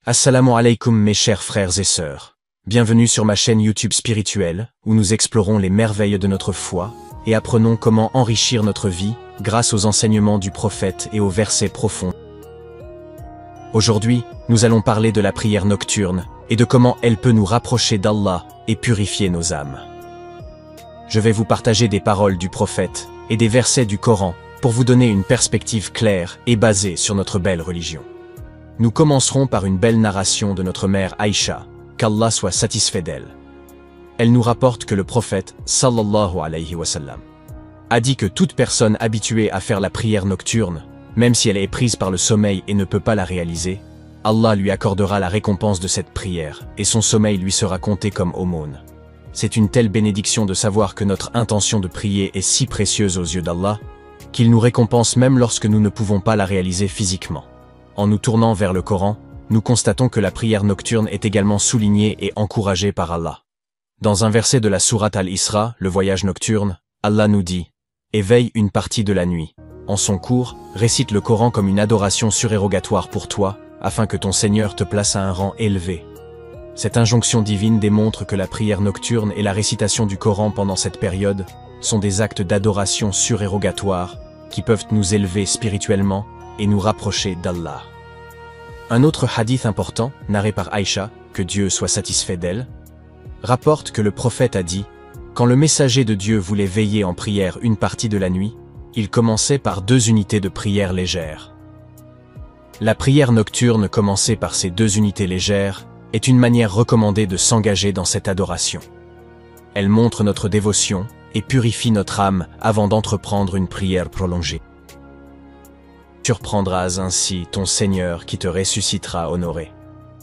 Assalamu alaikum mes chers frères et sœurs. Bienvenue sur ma chaîne YouTube spirituelle, où nous explorons les merveilles de notre foi et apprenons comment enrichir notre vie grâce aux enseignements du prophète et aux versets profonds. Aujourd'hui, nous allons parler de la prière nocturne et de comment elle peut nous rapprocher d'Allah et purifier nos âmes. Je vais vous partager des paroles du prophète et des versets du Coran pour vous donner une perspective claire et basée sur notre belle religion. Nous commencerons par une belle narration de notre mère Aïcha, qu'Allah soit satisfait d'elle. Elle nous rapporte que le prophète, sallallahu alayhi wa sallam, a dit que toute personne habituée à faire la prière nocturne, même si elle est prise par le sommeil et ne peut pas la réaliser, Allah lui accordera la récompense de cette prière et son sommeil lui sera compté comme aumône. C'est une telle bénédiction de savoir que notre intention de prier est si précieuse aux yeux d'Allah, qu'il nous récompense même lorsque nous ne pouvons pas la réaliser physiquement. En nous tournant vers le Coran, nous constatons que la prière nocturne est également soulignée et encouragée par Allah. Dans un verset de la sourate Al-Isra, le voyage nocturne, Allah nous dit « Éveille une partie de la nuit. En son cours, récite le Coran comme une adoration surérogatoire pour toi, afin que ton Seigneur te place à un rang élevé. » Cette injonction divine démontre que la prière nocturne et la récitation du Coran pendant cette période sont des actes d'adoration surérogatoires qui peuvent nous élever spirituellement et nous rapprocher d'Allah. Un autre hadith important, narré par Aïcha, que Dieu soit satisfait d'elle, rapporte que le prophète a dit « Quand le messager de Dieu voulait veiller en prière une partie de la nuit, il commençait par 2 unités de prière légères. » La prière nocturne commencée par ces 2 unités légères est une manière recommandée de s'engager dans cette adoration. Elle montre notre dévotion et purifie notre âme avant d'entreprendre une prière prolongée. Surprendras ainsi ton Seigneur qui te ressuscitera honoré.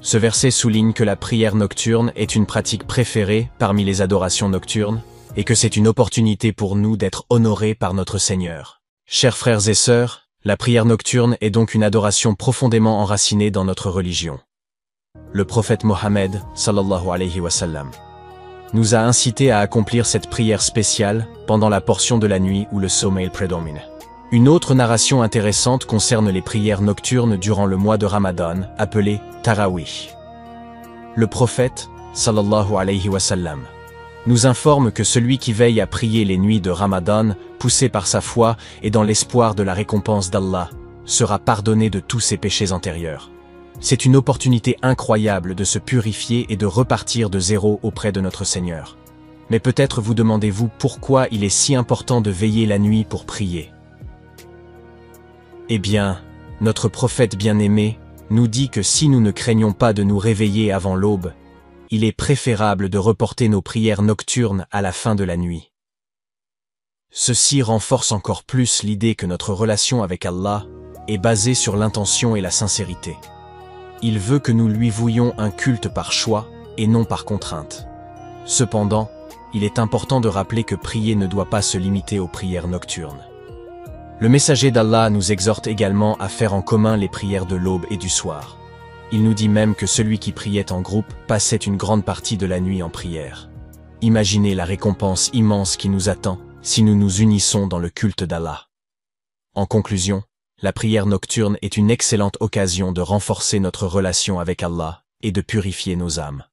Ce verset souligne que la prière nocturne est une pratique préférée parmi les adorations nocturnes et que c'est une opportunité pour nous d'être honorés par notre Seigneur. Chers frères et sœurs, la prière nocturne est donc une adoration profondément enracinée dans notre religion. Le prophète Mohammed, sallallahu alayhi wa sallam, nous a incités à accomplir cette prière spéciale pendant la portion de la nuit où le sommeil prédomine. Une autre narration intéressante concerne les prières nocturnes durant le mois de Ramadan, appelé Tarawih. Le prophète, sallallahu alayhi wa sallam, nous informe que celui qui veille à prier les nuits de Ramadan, poussé par sa foi et dans l'espoir de la récompense d'Allah, sera pardonné de tous ses péchés antérieurs. C'est une opportunité incroyable de se purifier et de repartir de zéro auprès de notre Seigneur. Mais peut-être vous demandez-vous pourquoi il est si important de veiller la nuit pour prier. Eh bien, notre prophète bien-aimé nous dit que si nous ne craignons pas de nous réveiller avant l'aube, il est préférable de reporter nos prières nocturnes à la fin de la nuit. Ceci renforce encore plus l'idée que notre relation avec Allah est basée sur l'intention et la sincérité. Il veut que nous lui vouions un culte par choix et non par contrainte. Cependant, il est important de rappeler que prier ne doit pas se limiter aux prières nocturnes. Le messager d'Allah nous exhorte également à faire en commun les prières de l'aube et du soir. Il nous dit même que celui qui priait en groupe passait une grande partie de la nuit en prière. Imaginez la récompense immense qui nous attend si nous nous unissons dans le culte d'Allah. En conclusion, la prière nocturne est une excellente occasion de renforcer notre relation avec Allah et de purifier nos âmes.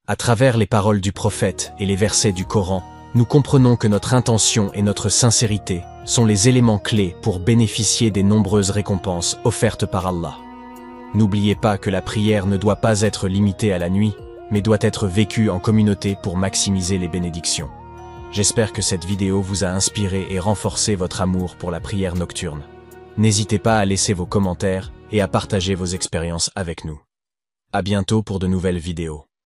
À travers les paroles du prophète et les versets du Coran, nous comprenons que notre intention et notre sincérité sont les éléments clés pour bénéficier des nombreuses récompenses offertes par Allah. N'oubliez pas que la prière ne doit pas être limitée à la nuit, mais doit être vécue en communauté pour maximiser les bénédictions. J'espère que cette vidéo vous a inspiré et renforcé votre amour pour la prière nocturne. N'hésitez pas à laisser vos commentaires et à partager vos expériences avec nous. À bientôt pour de nouvelles vidéos.